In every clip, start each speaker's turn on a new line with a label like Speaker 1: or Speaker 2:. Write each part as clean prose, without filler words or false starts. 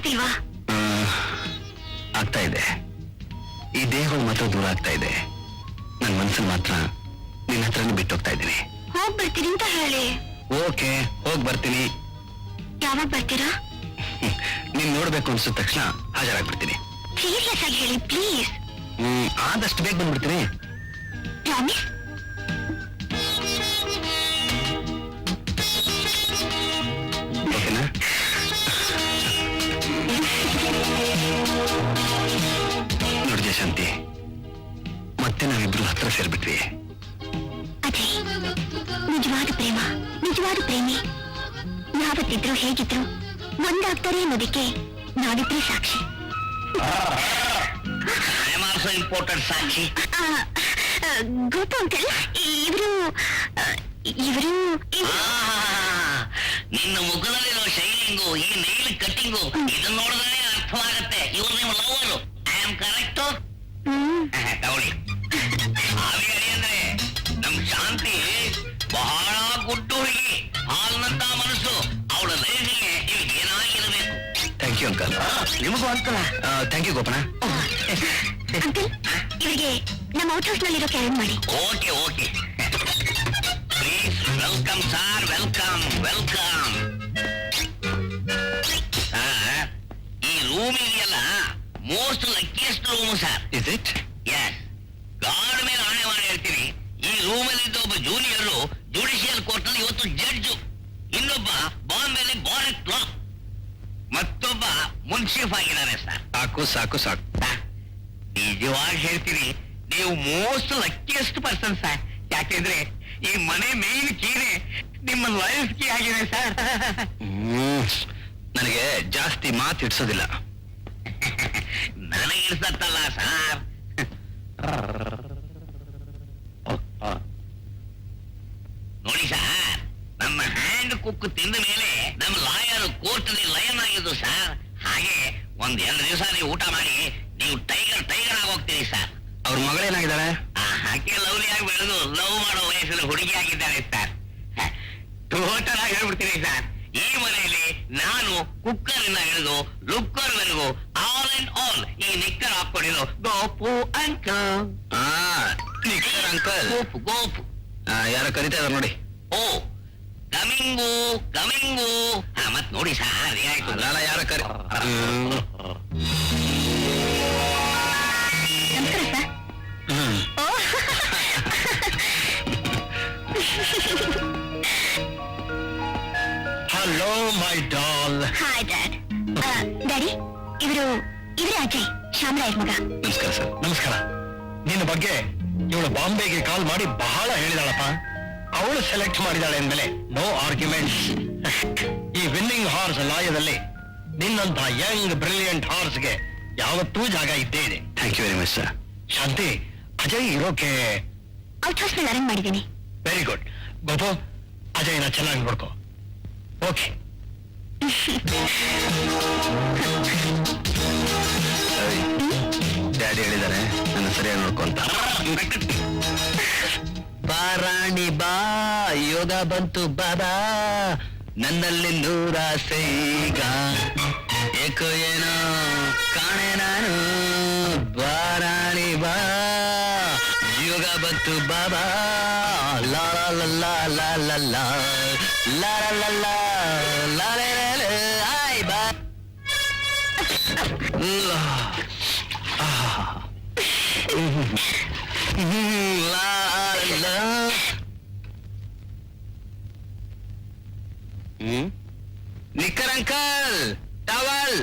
Speaker 1: ಆಗ್ತಿಲ್ವಾ?
Speaker 2: ಆಗ್ತಾ ಇದೆ. ಈ ದೇಹಗಳು ಮಾತ್ರ ದೂರ ಆಗ್ತಾ ಇದೆ. ನನ್ನ ಮನಸ್ಸಲ್ಲಿ ಮಾತ್ರ ನಿನ್ನ ಹತ್ರನೇ ಬಿಟ್ಟು ಹೋಗ್ತಾ ಇದ್ದೀನಿ.
Speaker 1: ಹೋಗ್ಬರ್ತೀನಿ ಅಂತ ಹೇಳಿ.
Speaker 2: ಓಕೆ, ಹೋಗ್ ಬರ್ತೀನಿ.
Speaker 1: ಯಾವಾಗ ಬರ್ತೀರಾ?
Speaker 2: ನೀನ್ ನೋಡ್ಬೇಕು ಅನ್ಸಿದ ತಕ್ಷಣ ಹಾಜರಾಗ್ಬಿಡ್ತೀನಿ.
Speaker 1: ಸೀರಿಯಸ್ ಆಗಿ ಹೇಳಿ ಪ್ಲೀಸ್.
Speaker 2: ಆದಷ್ಟು ಬೇಗ ಬಂದ್ಬಿಡ್ತೀನಿ.
Speaker 1: ಪ್ರಾಮಿಸ್?
Speaker 2: ಓಕೆನಾ? ನೋಡಿದೆ ಶಾಂತಿ, ಮತ್ತೆ ನಾವಿಬ್ರು ಹತ್ರ ಸೇರ್ಬಿಟ್ವಿ.
Speaker 1: ಅಜಯ್, ನಿಜವಾದ ಪ್ರೇಮ, ನಿಜವಾದ ಪ್ರೇಮಿ ಯಾವತ್ತಿದ್ರು ಹೇಗಿದ್ರು ಒಂದಾಗ್ತಾರೆ ಅನ್ನೋದಕ್ಕೆ ನಾವಿಬ್ರೇ ಸಾಕ್ಷಿ.
Speaker 2: ಇಂಪಾರ್ಟೆಂಟ್ ಸಾಕ್ಷಿ.
Speaker 1: ಗೋಪು ಅಂಕಲ್, ಇವರು
Speaker 2: ನಿನ್ನ ಮುಖದಲ್ಲಿರೋ ಶೈಲಿಂಗು, ಈ ನೈಲ್ ಕಟ್ಟಿಂಗು, ಇದನ್ನ ನೋಡಿದ್ರೆ ಅರ್ಥವಾಗುತ್ತೆ ಇವ್ರು ನಿಮ್ಮ ಲವರು. I am correct? ತಗೊಳ್ಳಿ. ಹಾವೇರಿ ಅಂದ್ರೆ ನಮ್ ಶಾಂತಿ ಬಹಳ ಗುಡ್ಡು ಹುಡುಗಿ, ಹಾಲ್ನಂತ ಮನಸ್ಸು. ಅವಳ ಲೈಫಿಗೆ ಇವ್ರಿಗೆ ಏನಾಗಿರಬೇಕು. Thank you uncle. ನಿಮಗೂ ಅಂಕಲ್. ಥ್ಯಾಂಕ್ ಯು ಗೋಪನ.
Speaker 1: ಅಂಕಲ್, ಇವರಿಗೆ ನಮ್ಮ ಔಟ್ ಹೌಸ್ ನಲ್ಲಿರೋ ಕ್ಯಾರೆನ್ ಮಾಡಿ.
Speaker 2: Okay okay, please welcome sir, welcome welcome. ಈ ರೂಮ್ ಇದೆಯಲ್ಲ, most luckiest room sir. Is it? Yes. God ಮೇಲೆ ಆಣೆ ಮಾಡಿ ಹೇಳ್ತೀನಿ, ಈ ರೂಮಲ್ಲಿ ಇದ್ದ ಒಬ್ಬ ಜೂನಿಯರು ಜುಡಿಷಿಯಲ್ ಕೋರ್ಟ್ ನಲ್ಲಿ ಇವತ್ತು ಜಡ್ಜು, ಇನ್ನೊಬ್ಬ ಬಾಂಬೆಲಿ ಬಾರೆಟ್ ಲಾ, ಮತ್ತೊಬ್ಬ ಮುನ್ಸಿಫ್ ಆಗಿದ್ದಾರೆ ಸರ್. ಸಾಕು ಸಾಕು ಸಾಕು. ನಿಜವಾಗಿ ಹೇಳ್ತೀನಿ, ನೀವು ಮೋಸ್ಟ್ ಲಕ್ಕಿಯೆಸ್ಟ್ ಪರ್ಸನ್ ಸರ್. ಯಾಕೆಂದ್ರೆ ಈ ಮನೆ ಮೇನ್ ಕೀನೆ ನಿಮ್ಮ ಲೈಫ್ ಕೀ ಆಗಿದೆ ಸರ್. ನನಗೆ ಜಾಸ್ತಿ ಮಾತು ಇಡ್ಸೋದಿಲ್ಲ. ನನಗೆ ಇಡ್ಸತ್ತಲ್ಲ ಸರ್. ನೋಡಿ ಸರ್, ನಮ್ಮ ಹ್ಯಾಂಡ್ ಕುಕ್ ತಿಂದ ಮೇಲೆ ನಮ್ಮ ಲಾಯರ್ ಕೋರ್ಟ್ ನಲ್ಲಿ ಲಯನ್ ಆಗಿದ್ದು ಸರ್. ಹಾಗೆ ಒಂದ್ 2 ದಿವಸ ನೀವು ಊಟ ಮಾಡಿ ನೀವು ಟೈಗರ್ ಟೈಗರ್ ಆಗೋಗ್ತೀರಿ ಸರ್. ಅವ್ರ ಮಗಳೇನಾಗಿದ್ದಾಳೆ? ಹಾಗೆ ಲವ್ಲಿ ಆಗಿ ಬೆಳೆದು ಲವ್ ಮಾಡೋ ವಯಸ್ಸಲ್ಲಿ ಹುಡುಗಿ ಆಗಿದ್ದಾಳೆ ಸರ್. ಟೋಟಲ್ ಆಗಿ ಹೇಳ್ಬಿಡ್ತೀನಿ ಸರ್, ಈ ಮನೆಯಲ್ಲಿ ನಾನು ಕುಕ್ಕರ್ ಇಂದ ಹಿಡಿದು ಲುಕ್ಕರ್ ವರೆಗೂ ಆಲ್ ಅಂಡ್ ಆಲ್ ಈ ನಿಕ್ಕರ್ ಹಾಕೊಂಡಿರೋ Gopu uncle. Knicker uncle? Gopu Gopu. ಯಾರೋ ಕರಿತಾ ಇದಾರೆ ನೋಡಿ. ಓ, ಕಮಿಂಗು ಕಮಿಂಗು. ಮತ್ ನೋಡಿ ಸರ್ ಏನಾಯ್ತು? ಅಲ್ಲ, ಯಾರ ಕರಿ. Hello my doll.
Speaker 1: Hi dad. Daddy, ಇವರೇ ಅಜಯ್, ಶ್ಯಾಮರಾಯರ್ ಮಗ.
Speaker 2: ನಮಸ್ಕಾರ ಸರ್.
Speaker 3: ನಮಸ್ಕಾರ. ನಿನ್ನ ಬಗ್ಗೆ ಇವಳು ಬಾಂಬೆಗೆ ಕಾಲ್ ಮಾಡಿ ಬಹಳ ಹೇಳಿದಾಳಪ್ಪ. ಅವಳು ಸೆಲೆಕ್ಟ್ ಮಾಡಿದಾಳೆ ಅಂದ್ಮೇಲೆ ನೋ ಆರ್ಗ್ಯುಮೆಂಟ್ಸ್. ಈ ವಿನ್ನಿಂಗ್ ಹಾರ್ಸ್ ಲಾಯದಲ್ಲಿ ನಿನ್ನಂತ ಯಂಗ್ ಬ್ರಿಲಿಯಂಟ್ ಹಾರ್ಸ್ಗೆ ಯಾವತ್ತೂ ಜಾಗ ಇದ್ದೇ ಇದೆ.
Speaker 2: Thank you very much sir.
Speaker 3: Shanti, Ajay ಇರೋಕೆ
Speaker 1: ಔಟ್ ಹೌಸ್ ನಲ್ಲಿ ಅರೇಂಜ್ ಮಾಡಿದ್ದೀನಿ.
Speaker 3: Very good. ಗೋಪು, ಅಜಯ್ನ ಚೆನ್ನಾಗಿ ನೋಡ್ಕೋ. ಓಕೆ.
Speaker 2: ಡ್ಯಾಡಿ ಹೇಳಿದ್ದಾರೆ ನನ್ನ ಸರಿಯಾಗಿ ನೋಡ್ಕೊಂತ. ಬಾರಾಣಿ ಬಾ, ಯೋಗ ಬಂತು ಬಾಬಾ, ನನ್ನಲ್ಲಿ ನೂರಾಸೆ ಈಗ, ಏಕೋ ಏನೋ ಕಾಣೆ ನಾನು. ಬಾರಾಣಿ ಬಾ, ಯೋಗ ಬಂತು ಬಾಬಾ, ಲಾ ಲಾ ಲಾ ಲಾ ಲಾ ಲಾ ಲಾ ಲಾ ಲಾ ಲಾ ಲಾ ಆಯ್ ಬಾ. Knicker uncle, towel.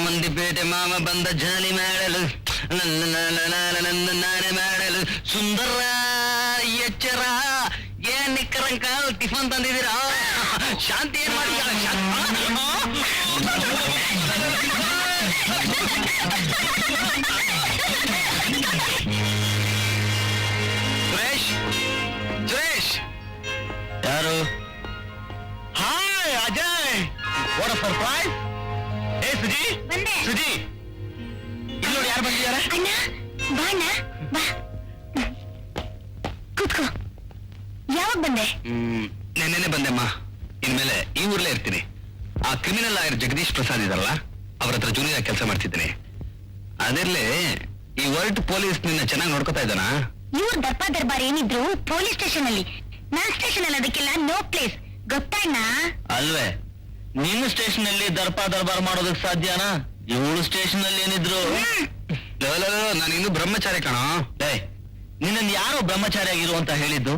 Speaker 2: ಮಂದಿಪೇಟೆ ಮಾಮ ಬಂದ ಜಾಲಿ ಮಾಡಲು, ನನ್ನ ನಾಳೆ ಮಾಡಲು, ಸುಂದರ ಎಚ್ಚರ. ಏನ್ ನಿಕ್ಕರ್ ಅಂಕಲ್, ಟಿಫನ್ ತಂದಿದ್ದೀರಾ? ಶಾಂತಿ ಏನ್ ಮಾಡಿದ? ಸುರೇಶ್, ಸುರೇಶ್. ಯಾರು?
Speaker 3: Hi Ajay, what a surprise. ಏ ಸುಜಿ,
Speaker 1: ಬಂದೆ.
Speaker 3: ಸುಜಿ, ಇಲ್ಲಿ ನೋಡಿ ಯಾರು ಬಂದಿದ್ದಾರೆ.
Speaker 1: ಅಣ್ಣ, ಬಾ ಅಣ್ಣ, ಬಾ. ಯಾವಾಗ ಬಂದೆ?
Speaker 3: ನೆನ್ನೆನೆ ಬಂದೆಮ್ಮ. ಇನ್ಮೇಲೆ ಈ ಊರ್ಲೇ ಇರ್ತೀನಿ. ಆ ಕ್ರಿಮಿನಲ್ ಲಾಯರ್ ಜಗದೀಶ್ ಪ್ರಸಾದ್ ಇದಾರಲ್ಲ, ಅವ್ರ ಹತ್ರ ಜೂನಿಯರ್ ಕೆಲಸ ಮಾಡ್ತಿದ್ದೀನಿ. ಅದಿರ್ಲಿ, ಈ ವರ್ಲ್ಡ್ ಪೊಲೀಸ್ ನಿನ್ನ ಚೆನ್ನಾಗಿ ನೋಡ್ಕೊತಾ ಇದ್ದಾನಾ?
Speaker 1: ಇವ್ರ ದರ್ಪ ದರ್ಬಾರ್ ಏನಿದ್ರು ಪೊಲೀಸ್ ಸ್ಟೇಷನ್ ಅಲ್ಲಿ, ನನ್ ಸ್ಟೇಷನ್ ಅಲ್ಲಿ ಅದಕ್ಕೆಲ್ಲ ನೋ ಪ್ಲೇಸ್. ಗೊತ್ತಾಯ್ನ?
Speaker 3: ಅಲ್ವೇ, ನಿನ್ನ ಸ್ಟೇಷನ್ ಅಲ್ಲಿ ದರ್ಪ ದರ್ಬಾರ್ ಮಾಡೋದಕ್ ಸಾಧ್ಯನಾ? ಇವಳು ಸ್ಟೇಷನ್ ಅಲ್ಲಿ ಏನಿದ್ರು ನಾನು ಇನ್ನು ಬ್ರಹ್ಮಚಾರಿ ಕಣ. ನಿನ್ನ ಯಾರೋ ಬ್ರಹ್ಮಚಾರಿ ಆಗಿರು ಅಂತ ಹೇಳಿದ್ದು?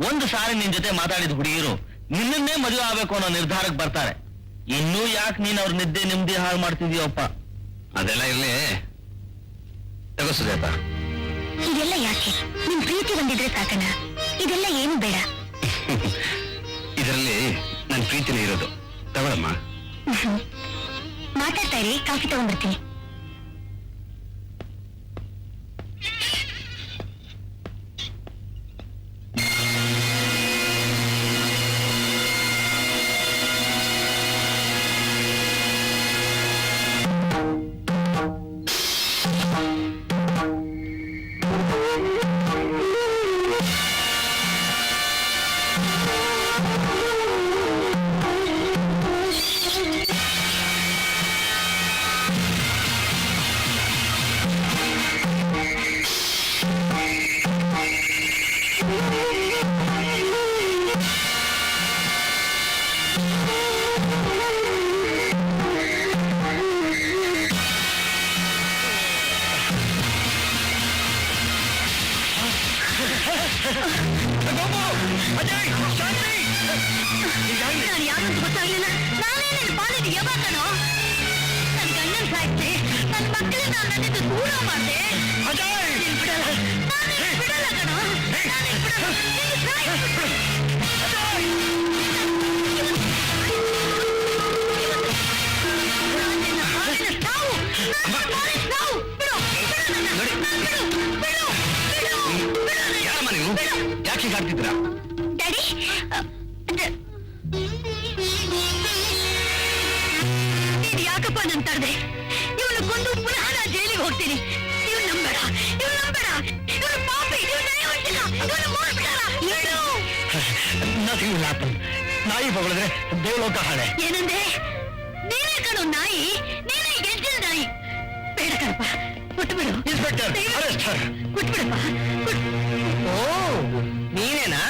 Speaker 3: ಒಂದು ಸಾರಿ ನಿನ್ ಜೊತೆ ಮಾತಾಡಿದ ಹುಡುಗಿರು ನಿನ್ನನ್ನೇ ಮದುವೆ ಆಗ್ಬೇಕು ಅನ್ನೋ ನಿರ್ಧಾರಕ್ಕೆ ಬರ್ತಾರೆ. ಇನ್ನೂ ಯಾಕೆ ನೀನ್ ಅವ್ರ ನಿದ್ದೆ ನೆಮ್ಮದಿ ಹಾಳು ಮಾಡ್ತಿದ್ಯಪ್ಪ? ಅದೆಲ್ಲ ಇರ್ಲಿ, ತಗೋ ಸುಜಾತ.
Speaker 1: ಇದೆಲ್ಲ ಯಾಕೆ? ನಿಮ್ ಪ್ರೀತಿ ಬಂದಿದ್ರೆ ಸಾಕಣ, ಇದೆಲ್ಲ ಏನು ಬೇಡ.
Speaker 3: ಇದರಲ್ಲಿ ನನ್ನ ಪ್ರೀತಿನೇ ಇರೋದು. ತಗೊಳಮ್ಮ.
Speaker 1: ಮಾತಾಡ್ತಾ ಇರಿ, ಕಾಫಿ ತಗೊಂಡ್ಬರ್ತೀನಿ. ನಾನು ಯಾರಂತ ಗೊತ್ತಾಗ್ಲಿಲ್ಲ. ನಾನೇ ನನ್ನ ಪಾಲಿಗೆ ಯಾವಾಗನೋ ನನ್ನ ಗಂಡನ್ ಸಾಯ್ತೆ, ನನ್ನ ಮಕ್ಕಳನ್ನ ನನ್ನಿಂದ ದೂರ ಮಾಡಿದೆ. ಬಿಡಲ್ಲ, ನಾನೇ ಬಿಡಲ್ಲ ಕಣೋ, ನಾನೇ ಬಿಡಲ್ಲ. ನೀನು ಸಾಯ್ತು. ನಿನ್ನ ಪಾಲಿನ ಸಾವು, ನನ್ನ ಪಾಲಿನ ಸಾವು. ಬಿಡು, ಬಿಡು ನನ್ನ, ಬಿಡು, ಬಿಡು, ಬಿಡು, ಬಿಡು.
Speaker 3: ಯಾರಮ್ಮ ನೀವು? ಯಾಕೆ ಹೀಗಾಡ್ತಿದ್ದೀರಾ?
Speaker 1: ಡ್ಯಾಡಿ, ನೀನ್ ಯಾಕಪ್ಪ ನನ್ ತರ್ದೆ? ಇವಳು ಕೊಂದು ಪುನಃ ನಾ ಜೈಲಿಗೆ ಹೋಗ್ತೀನಿ. ಇವ್ಳು ನಂಬೇಡ, ಇವ್ಳು ನಂಬೇಡ, ಇವಳು ಪಾಪಿ, ಇವ್ಳು ನಯವಂತಿಲ್ಲ, ಇವಳು ಮೋಸಗಾರ. ಹೇಳು.
Speaker 3: Nothing will happen. ನಾಯಿ ಬಗಳಿದ್ರೆ ದೇವಲೋಕ ಹಾಳೆ.
Speaker 1: ಏನಂದೆ? ನೀನೇ ಕಣೋ ನಾಯಿ, ನೀನೇ ಗೆಜ್ಜಿನ ನಾಯಿ. ಬೇಡ ಕಣಪ್ಪ, ಕೊಟ್ಬಿಡು.
Speaker 3: ಇನ್ಸ್ಪೆಕ್ಟರ್, ಅರೆಸ್ಟ್ ಹರ್.
Speaker 1: ಕೊಟ್ಬಿಡಪ್ಪ.
Speaker 3: ಓ, ನೀನೇನಾ?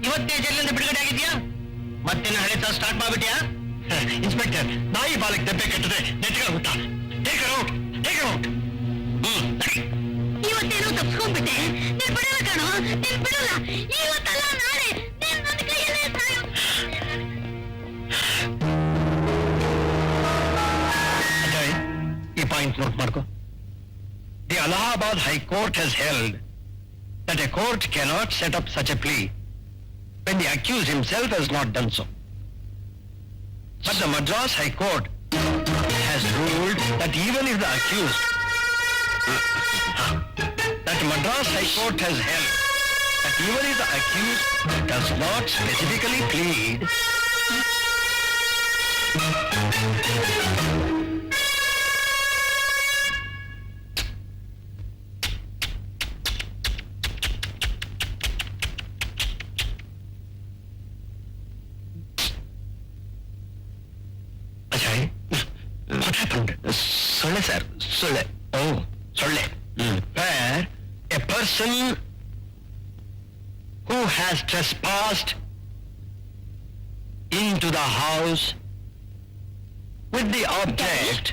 Speaker 3: ಇವತ್ತೇ ಜೈಲಿಂದ ಬಿಡುಗಡೆ ಆಗಿದ್ಯಾ? ಮತ್ತೇನು ಹಳೆ ತರ ಸ್ಟಾರ್ಟ್ ಮಾಡ್ಬಿಟ್ಯಾ? ಇನ್ಸ್ಪೆಕ್ಟರ್, ನಾಯಿ ಬಾಲಕ್ ದೆಬ್ಬೆ ಕಟ್ಟಿದ್ರೆ ನೆಟ್ಗಳ ಊಟ. Take out, take out.
Speaker 1: ಇವತ್ತೇನೋ ತಪ್ಸ್ಕೊಂಡ್ಬಿಟ್ಟೆ. ನೀನ್ ಬಿಡಲ್ಲ ಕಣೋ, ನೀನ್ ಬಿಡಲ್ಲ. ಇವತ್ತಲ್ಲ ನಾಳೆ ನೀನ್ ನನ್ನ ಕೈಯಲ್ಲೇ ಸಾಯು.
Speaker 3: ಅಜಯ್, ಈ ಪಾಯಿಂಟ್ ನೋಟ್ ಮಾಡ್ಕೋ. The Allahabad high court has held that a court cannot set up such a plea when the accused himself has not done so. But the Madras High Court has ruled that even if the accused that Madras High Court has held that even if the accused does not specifically plead What happened? Solle, sir. Solle. Oh, Solle. Where a person who has trespassed into the house with the object.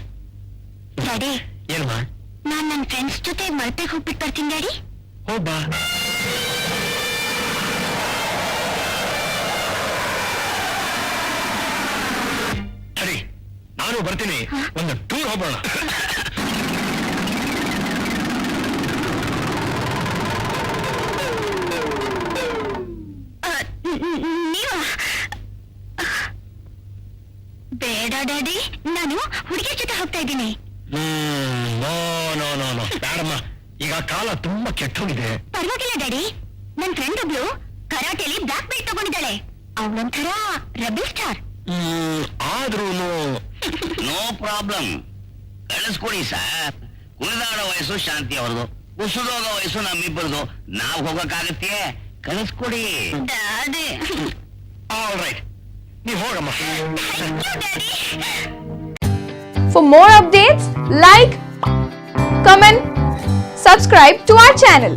Speaker 1: Daddy,
Speaker 3: ಏನಮ್ಮ?
Speaker 1: ನಾನ್ ನನ್ನ friends ಜೊತೆ ಮಲ್ಪೆಗೆ ಹೋಗ್ಬಿಟ್ಟು ಬರ್ತೀನಿ daddy.
Speaker 3: ಹೋಗ್ಬಾ. ಸರಿ, ನಾನು ಬರ್ತೀನಿ. ಒಂದು ಟೂರ್ ಹೋಗೋಣ.
Speaker 1: ನೀವ? ಬೇಡ ಡ್ಯಾಡಿ, ನಾನು ಹುಡುಗಿ ಜೊತೆ ಹೋಗ್ತಾ ಇದ್ದೀನಿ.
Speaker 3: ನೋ ನೋ ನೋ ನೋ ಬೇಡಮ್ಮ. ಈಗ ಕಾಲ ತುಂಬಾ ಕೆಟ್ಟೋಗಿದೆ.
Speaker 1: ಪರವಾಗಿಲ್ಲ ಡ್ಯಾಡಿ, ನನ್ ಫ್ರೆಂಡ್ ಒಬ್ಳು ಕರಾಟೆಲಿ ಬ್ಲಾಕ್ ಬೆಲ್ಟ್ ತಗೊಂಡಿದ್ದಾಳೆ. ಅವಳೊಂಥರ ರೆಬಲ್ ಸ್ಟಾರ್.
Speaker 3: ಆದ್ರೂ
Speaker 2: ನೋ ಪ್ರಾಬ್ಲಮ್, ಕಳಿಸ್ಕೊಡಿ ಸರ್. ಕುಣಿದಾಡೋ ವಯಸ್ಸು ಶಾಂತಿ ಅವ್ರದು, ಕುಸುದೋಗೋ ವಯಸ್ಸು ನಮ್ಮಿಬ್ಬರದು. ನಾವ್ ಹೋಗಕ್ಕಾಗತ್ತೆ? ಕಳಿಸ್ಕೊಡಿ.
Speaker 1: ಡ್ಯಾಡಿ
Speaker 3: ಆಲ್ ರೈಟ್, ನೀವ್ ಹೋಗಮ್ಮ.
Speaker 1: Daddy
Speaker 4: For more updates, like, comment, subscribe to our channel.